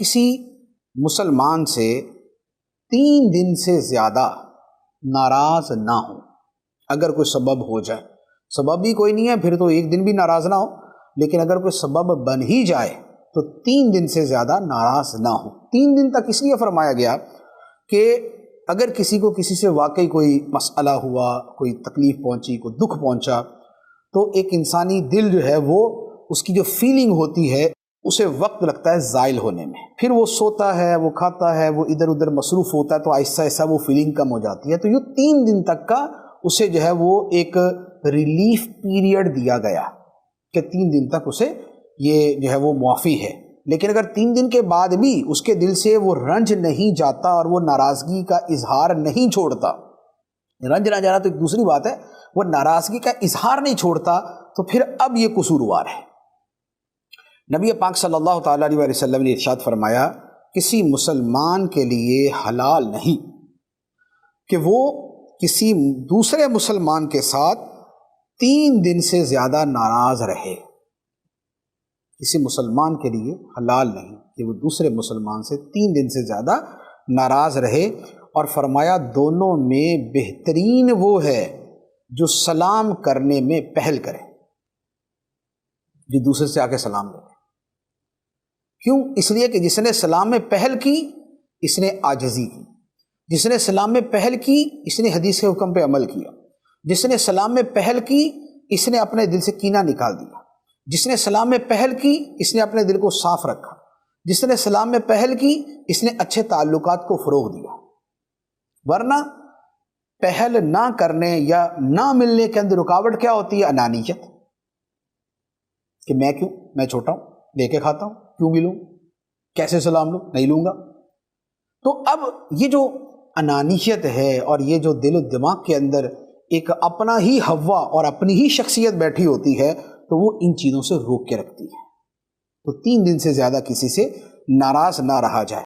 کسی مسلمان سے 3 دن سے زیادہ ناراض نہ ہو، اگر کوئی سبب ہو جائے، سبب بھی کوئی نہیں ہے پھر تو 1 دن بھی ناراض نہ ہو، لیکن اگر کوئی سبب بن ہی جائے تو 3 دن سے زیادہ ناراض نہ ہو۔ 3 دن تک اس لیے فرمایا گیا کہ اگر کسی کو کسی سے واقعی کوئی مسئلہ ہوا، کوئی تکلیف پہنچی، کوئی دکھ پہنچا، تو ایک انسانی دل جو ہے وہ اس کی جو فیلنگ ہوتی ہے اسے وقت لگتا ہے زائل ہونے میں، پھر وہ سوتا ہے، وہ کھاتا ہے، وہ ادھر ادھر مصروف ہوتا ہے، تو آہستہ آہستہ وہ فیلنگ کم ہو جاتی ہے۔ تو یہ 3 دن تک کا اسے جو ہے وہ ایک ریلیف پیریڈ دیا گیا کہ 3 دن تک اسے یہ جو ہے وہ معافی ہے۔ لیکن اگر 3 دن کے بعد بھی اس کے دل سے وہ رنج نہیں جاتا اور وہ ناراضگی کا اظہار نہیں چھوڑتا، رنج نہ جانا تو ایک دوسری بات ہے، وہ ناراضگی کا اظہار نہیں چھوڑتا، تو پھر اب یہ قصوروار ہے۔ نبی پاک صلی اللہ تعالیٰ علیہ وسلم نے ارشاد فرمایا، کسی مسلمان کے لیے حلال نہیں کہ وہ کسی دوسرے مسلمان کے ساتھ 3 دن سے زیادہ ناراض رہے۔ کسی مسلمان کے لیے حلال نہیں کہ وہ دوسرے مسلمان سے 3 دن سے زیادہ ناراض رہے، اور فرمایا دونوں میں بہترین وہ ہے جو سلام کرنے میں پہل کرے، جو دوسرے سے آ کے سلام کرے۔ کیوں؟ اس لیے کہ جس نے سلام میں پہل کی اس نے عاجزی کی، جس نے سلام میں پہل کی اس نے حدیث کے حکم پہ عمل کیا، جس نے سلام میں پہل کی اس نے اپنے دل سے کینہ نکال دیا، جس نے سلام میں پہل کی اس نے اپنے دل کو صاف رکھا، جس نے سلام میں پہل کی اس نے اچھے تعلقات کو فروغ دیا۔ ورنہ پہل نہ کرنے یا نہ ملنے کے اندر رکاوٹ کیا ہوتی ہے؟ انانیت، کہ میں کیوں، میں چھوٹا ہوں، لے کے کھاتا ہوں، کیوں ملوں، کیسے سلام لوں، نہیں لوں گا۔ تو اب یہ جو انانیت ہے اور یہ جو دل و دماغ کے اندر ایک اپنا ہی ہوا اور اپنی ہی شخصیت بیٹھی ہوتی ہے، تو وہ ان چیزوں سے روک کے رکھتی ہے۔ تو 3 دن سے زیادہ کسی سے ناراض نہ رہا جائے۔